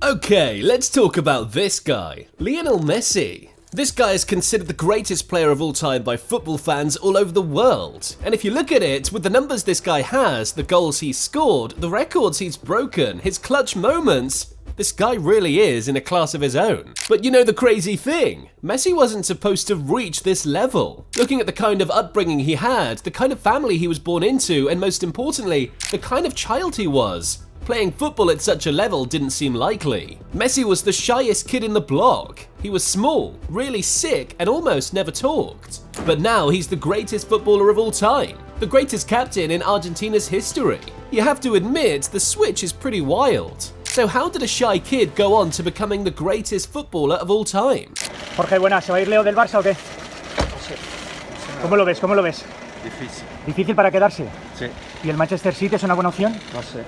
Okay, let's talk about this guy, Lionel Messi. This guy is considered the greatest player of all time by football fans all over the world. And if you look at it, with the numbers this guy has, the goals he's scored, the records he's broken, his clutch moments, this guy really is in a class of his own. But you know the crazy thing? Messi wasn't supposed to reach this level. Looking at the kind of upbringing he had, the kind of family he was born into, and most importantly, the kind of child he was, playing football at such a level didn't seem likely. Messi was the shyest kid in the block. He was small, really sick, and almost never talked. But now he's the greatest footballer of all time, the greatest captain in Argentina's history. You have to admit, the switch is pretty wild. So how did a shy kid go on to becoming the greatest footballer of all time? Jorge, buenas, ¿se va a ir Leo del Barça o qué? No sé. ¿Cómo lo ves? ¿Cómo lo ves? Difícil. ¿Difícil para quedarse? Sí. ¿Y el Manchester City es una buena opción? No sé.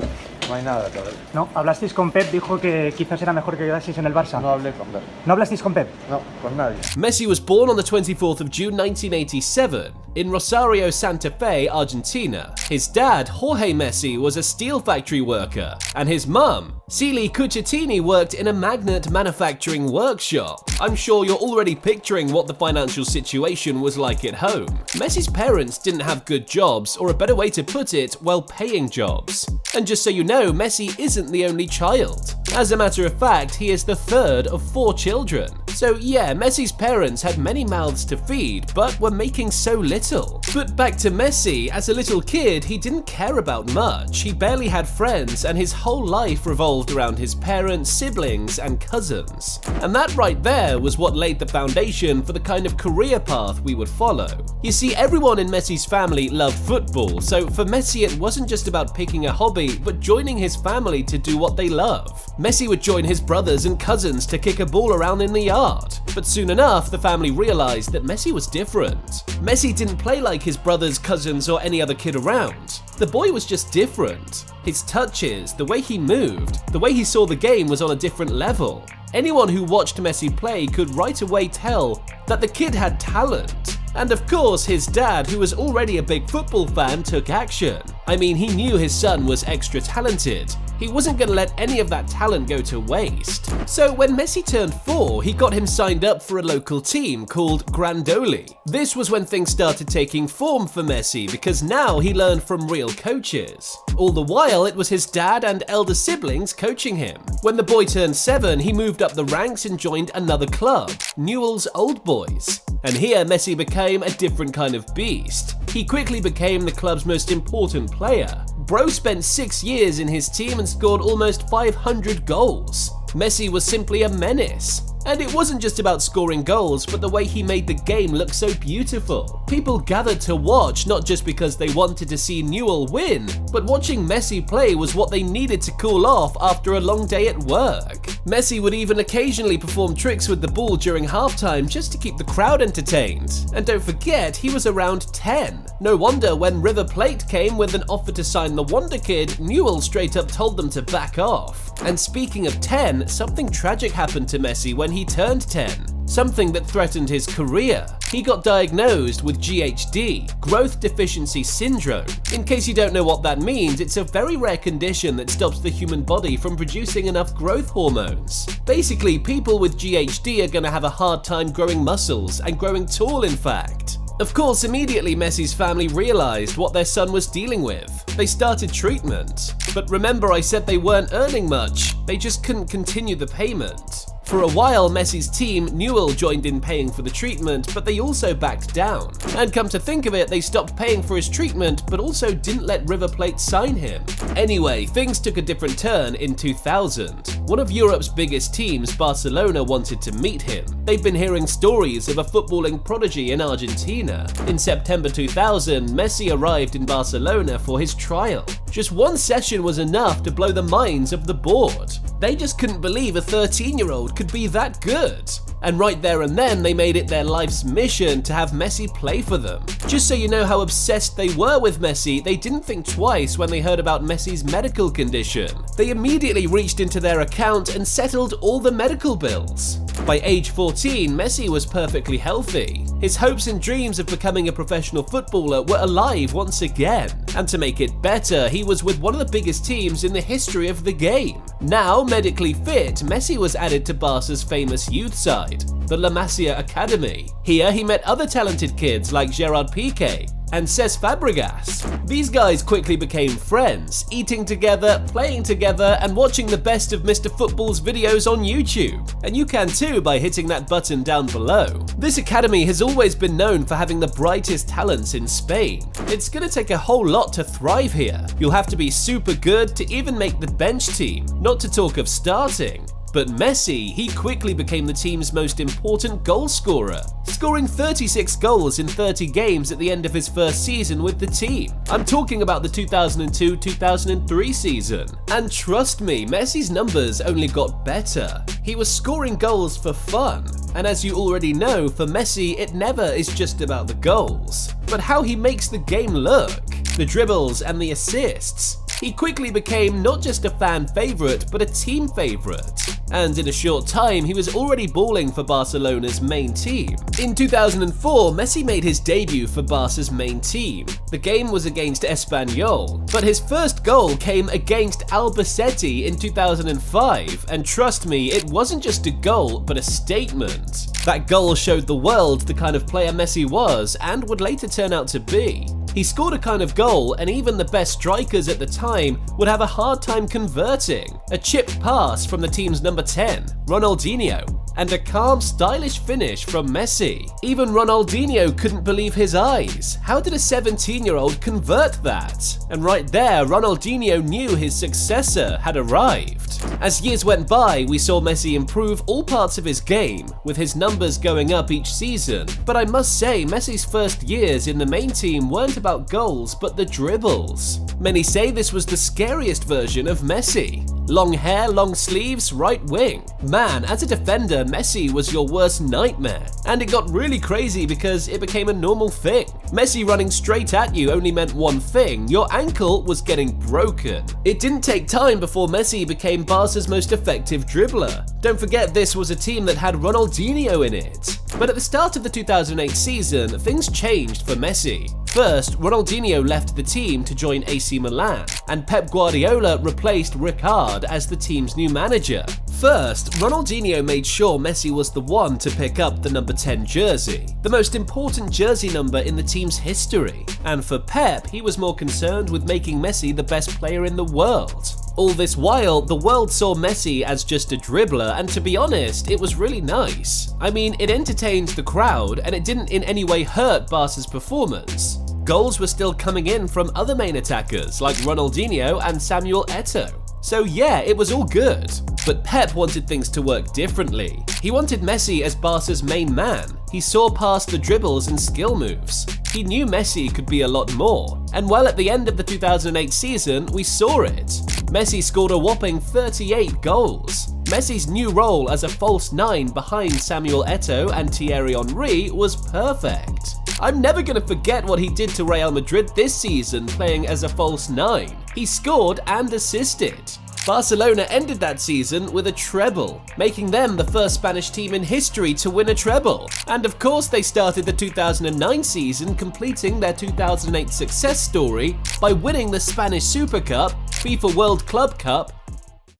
No hay nada todavía. ¿No? ¿Hablasteis con Pep? Dijo que quizás era mejor que quedaseis en el Barça. No hablé con Pep. ¿No hablasteis con Pep? No, con nadie. Messi was born on the 24th of June 1987 in Rosario, Santa Fe, Argentina. His dad, Jorge Messi, was a steel factory worker, and his mum, Celie Cuccittini, worked in a magnet manufacturing workshop. I'm sure you're already picturing what the financial situation was like at home. Messi's parents didn't have good jobs, or a better way to put it, well-paying jobs. And just so you know, Messi isn't the only child. As a matter of fact, he is the third of 4 children. So yeah, Messi's parents had many mouths to feed, but were making so little. But back to Messi, as a little kid, he didn't care about much. He barely had friends, and his whole life revolved around his parents, siblings, and cousins. And that right there was what laid the foundation for the kind of career path we would follow. You see, everyone in Messi's family loved football, so for Messi it wasn't just about picking a hobby, but joining his family to do what they love. Messi would join his brothers and cousins to kick a ball around in the yard. But soon enough, the family realized that Messi was different. Messi didn't play like his brothers, cousins, or any other kid around. The boy was just different. His touches, the way he moved, the way he saw the game was on a different level. Anyone who watched Messi play could right away tell that the kid had talent. And of course, his dad, who was already a big football fan, took action. I mean, he knew his son was extra talented. He wasn't going to let any of that talent go to waste. So when Messi turned 4, he got him signed up for a local team called Grandoli. This was when things started taking form for Messi, because now he learned from real coaches. All the while, it was his dad and elder siblings coaching him. When the boy turned 7, he moved up the ranks and joined another club, Newell's Old Boys. And here Messi became a different kind of beast. He quickly became the club's most important player. Bro spent 6 years in his team and scored almost 500 goals. Messi was simply a menace. And it wasn't just about scoring goals, but the way he made the game look so beautiful. People gathered to watch not just because they wanted to see Newell win, but watching Messi play was what they needed to cool off after a long day at work. Messi would even occasionally perform tricks with the ball during halftime just to keep the crowd entertained. And don't forget, he was around 10. No wonder when River Plate came with an offer to sign the Wonder Kid, Newell straight up told them to back off. And speaking of 10, something tragic happened to Messi when he turned 10. Something that threatened his career. He got diagnosed with GHD, growth deficiency syndrome. In case you don't know what that means, it's a very rare condition that stops the human body from producing enough growth hormones. Basically, people with GHD are gonna have a hard time growing muscles, and growing tall in fact. Of course, immediately Messi's family realized what their son was dealing with. They started treatment. But remember, I said they weren't earning much, they just couldn't continue the payment. For a while, Messi's team, Newell, joined in paying for the treatment, but they also backed down. And come to think of it, they stopped paying for his treatment, but also didn't let River Plate sign him. Anyway, things took a different turn in 2000. One of Europe's biggest teams, Barcelona, wanted to meet him. They've been hearing stories of a footballing prodigy in Argentina. In September 2000, Messi arrived in Barcelona for his trial. Just one session was enough to blow the minds of the board. They just couldn't believe a 13-year-old could be that good. And right there and then, they made it their life's mission to have Messi play for them. Just so you know how obsessed they were with Messi, they didn't think twice when they heard about Messi's medical condition. They immediately reached into their account and settled all the medical bills. By age 14, Messi was perfectly healthy. His hopes and dreams of becoming a professional footballer were alive once again, and to make it better, he was with one of the biggest teams in the history of the game. Now medically fit, Messi was added to Barca's famous youth side, the La Masia Academy. Here he met other talented kids like Gerard Piqué and Cesc Fabregas. These guys quickly became friends, eating together, playing together, and watching the best of Mr. Football's videos on YouTube. And you can too by hitting that button down below. This academy has always been known for having the brightest talents in Spain. It's gonna take a whole lot to thrive here. You'll have to be super good to even make the bench team, not to talk of starting. But Messi, he quickly became the team's most important goal scorer, scoring 36 goals in 30 games at the end of his first season with the team. I'm talking about the 2002-2003 season. And trust me, Messi's numbers only got better. He was scoring goals for fun. And as you already know, for Messi, it never is just about the goals, but how he makes the game look, the dribbles and the assists. He quickly became not just a fan favourite, but a team favourite. And in a short time, he was already balling for Barcelona's main team. In 2004, Messi made his debut for Barca's main team. The game was against Espanyol, but his first goal came against Albacete in 2005, and trust me, it wasn't just a goal, but a statement. That goal showed the world the kind of player Messi was and would later turn out to be. He scored a kind of goal, and even the best strikers at the time would have a hard time converting. A chipped pass from the team's number 10, Ronaldinho, and a calm, stylish finish from Messi. Even Ronaldinho couldn't believe his eyes. How did a 17-year-old convert that? And right there, Ronaldinho knew his successor had arrived. As years went by, we saw Messi improve all parts of his game, with his numbers going up each season. But I must say, Messi's first years in the main team weren't about goals, but the dribbles. Many say this was the scariest version of Messi. Long hair, long sleeves, right wing. Man, as a defender, Messi was your worst nightmare. And it got really crazy because it became a normal thing. Messi running straight at you only meant one thing: your ankle was getting broken. It didn't take time before Messi became Barca's most effective dribbler. Don't forget, this was a team that had Ronaldinho in it. But at the start of the 2008 season, things changed for Messi. First, Ronaldinho left the team to join AC Milan, and Pep Guardiola replaced Rijkaard as the team's new manager. First, Ronaldinho made sure Messi was the one to pick up the number 10 jersey, the most important jersey number in the team's history. And for Pep, he was more concerned with making Messi the best player in the world. All this while, the world saw Messi as just a dribbler, and to be honest, it was really nice. I mean, it entertained the crowd, and it didn't in any way hurt Barca's performance. Goals were still coming in from other main attackers like Ronaldinho and Samuel Eto'o. So yeah, it was all good. But Pep wanted things to work differently. He wanted Messi as Barca's main man. He saw past the dribbles and skill moves. He knew Messi could be a lot more. And well, at the end of the 2008 season, we saw it. Messi scored a whopping 38 goals. Messi's new role as a false nine behind Samuel Eto'o and Thierry Henry was perfect. I'm never gonna forget what he did to Real Madrid this season playing as a false nine. He scored and assisted. Barcelona ended that season with a treble, making them the first Spanish team in history to win a treble. And of course, they started the 2009 season completing their 2008 success story by winning the Spanish Super Cup, FIFA World Club Cup,